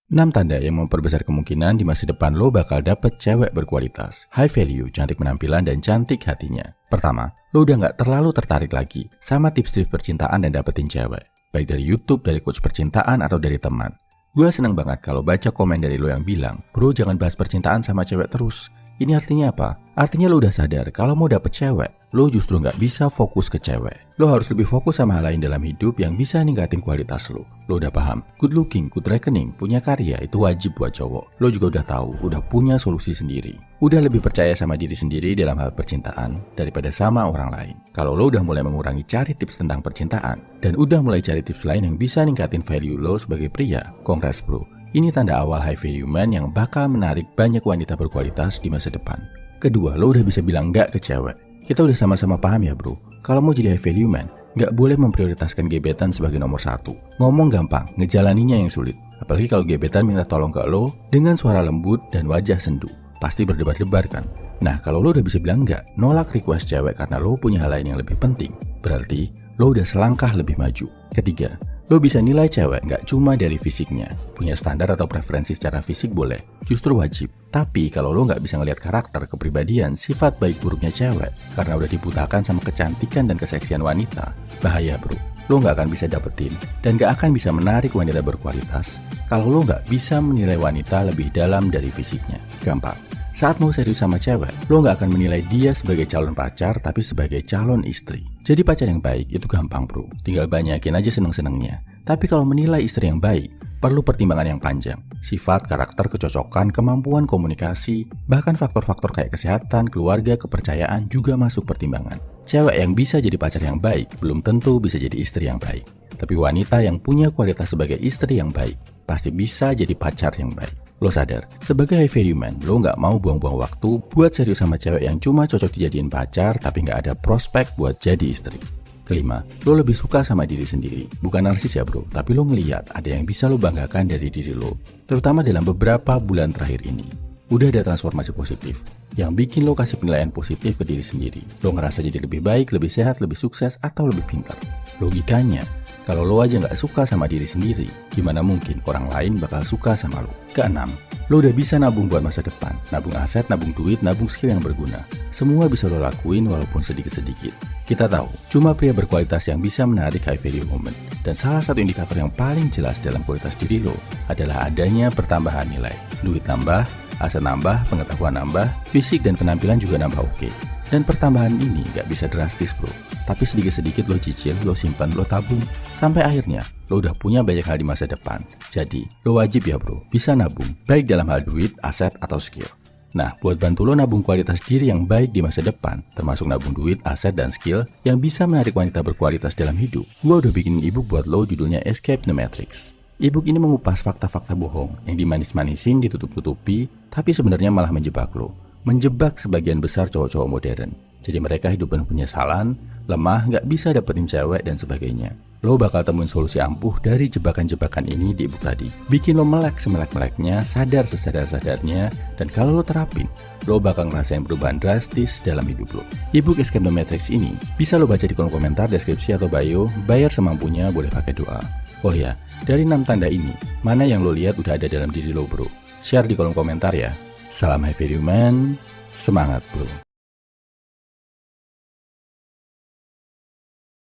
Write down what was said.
6 tanda yang memperbesar kemungkinan di masa depan lo bakal dapet cewek berkualitas, high value, cantik penampilan, dan cantik hatinya. Pertama, lo udah gak terlalu tertarik lagi sama tips-tips percintaan dan dapetin cewek. Baik dari YouTube, dari coach percintaan, atau dari teman. Gue seneng banget kalau baca komen dari lo yang bilang, bro jangan bahas percintaan sama cewek terus. Ini artinya apa? Artinya lo udah sadar kalau mau dapet cewek, lo justru gak bisa fokus ke cewek. Lo harus lebih fokus sama hal lain dalam hidup yang bisa ningkatin kualitas lo. Lo udah paham, good looking, good reckoning, punya karya itu wajib buat cowok. Lo juga udah tahu, udah punya solusi sendiri. Udah lebih percaya sama diri sendiri dalam hal percintaan daripada sama orang lain. Kalau lo udah mulai mengurangi cari tips tentang percintaan dan udah mulai cari tips lain yang bisa ningkatin value lo sebagai pria, congrats bro. Ini tanda awal high value man yang bakal menarik banyak wanita berkualitas di masa depan. Kedua, lo udah bisa bilang enggak ke cewek. Kita udah sama-sama paham ya bro, kalau mau jadi high value man, nggak boleh memprioritaskan gebetan sebagai nomor satu. Ngomong gampang, ngejalaninya yang sulit. Apalagi kalau gebetan minta tolong ke lo dengan suara lembut dan wajah sendu. Pasti berdebar-debar kan? Nah, kalau lo udah bisa bilang enggak, nolak request cewek karena lo punya hal lain yang lebih penting, berarti lo udah selangkah lebih maju. Ketiga, lo bisa nilai cewek nggak cuma dari fisiknya. Punya standar atau preferensi secara fisik boleh, justru wajib. Tapi kalau lo nggak bisa ngelihat karakter, kepribadian, sifat baik buruknya cewek karena udah dibutakan sama kecantikan dan keseksian wanita, bahaya bro. Lo nggak akan bisa dapetin dan nggak akan bisa menarik wanita berkualitas kalau lo nggak bisa menilai wanita lebih dalam dari fisiknya. Gampang. Saat mau serius sama cewek, lo nggak akan menilai dia sebagai calon pacar tapi sebagai calon istri. Jadi pacar yang baik itu gampang bro, tinggal banyakin aja seneng-senengnya. Tapi kalau menilai istri yang baik, perlu pertimbangan yang panjang. Sifat, karakter, kecocokan, kemampuan komunikasi, bahkan faktor-faktor kayak kesehatan, keluarga, kepercayaan juga masuk pertimbangan. Cewek yang bisa jadi pacar yang baik, belum tentu bisa jadi istri yang baik. Tapi wanita yang punya kualitas sebagai istri yang baik, pasti bisa jadi pacar yang baik. Lo sadar, sebagai high value man, lo nggak mau buang-buang waktu buat serius sama cewek yang cuma cocok dijadiin pacar tapi nggak ada prospek buat jadi istri. Kelima, lo lebih suka sama diri sendiri. Bukan narsis ya bro, tapi lo ngelihat ada yang bisa lo banggakan dari diri lo. Terutama dalam beberapa bulan terakhir ini. Udah ada transformasi positif yang bikin lo kasih penilaian positif ke diri sendiri. Lo ngerasa jadi lebih baik, lebih sehat, lebih sukses, atau lebih pintar. Logikanya, kalau lo aja nggak suka sama diri sendiri, gimana mungkin orang lain bakal suka sama lo? Keenam, lo udah bisa nabung buat masa depan. Nabung aset, nabung duit, nabung skill yang berguna. Semua bisa lo lakuin walaupun sedikit-sedikit. Kita tahu, cuma pria berkualitas yang bisa menarik high value woman. Dan salah satu indikator yang paling jelas dalam kualitas diri lo adalah adanya pertambahan nilai. Duit nambah, aset nambah, pengetahuan nambah, fisik dan penampilan juga nambah oke. Dan pertambahan ini gak bisa drastis bro, tapi sedikit-sedikit lo cicil, lo simpan, lo tabung, sampai akhirnya lo udah punya banyak hal di masa depan. Jadi lo wajib ya bro, bisa nabung, baik dalam hal duit, aset, atau skill. Nah, buat bantu lo nabung kualitas diri yang baik di masa depan, termasuk nabung duit, aset, dan skill yang bisa menarik wanita berkualitas dalam hidup, gua udah bikin ebook buat lo judulnya Escape the Matrix. Ebook ini mengupas fakta-fakta bohong yang dimanis-manisin, ditutup-tutupi, tapi sebenarnya malah menjebak lo. Menjebak sebagian besar cowok-cowok modern. Jadi mereka hidup penuh penyesalan, lemah, gak bisa dapetin cewek, dan sebagainya. Lo bakal temuin solusi ampuh dari jebakan-jebakan ini di ebook tadi. Bikin lo melek semelek-meleknya, sadar sesadar-sadarnya, dan kalau lo terapin, lo bakal ngerasain perubahan drastis dalam hidup lo. Ebook Escape the Matrix ini bisa lo baca di kolom komentar, deskripsi, atau bio. Bayar semampunya, boleh pakai doa. Oh ya, dari 6 tanda ini, mana yang lo lihat udah ada dalam diri lo bro? Share di kolom komentar ya. Salam high value man, semangat bro.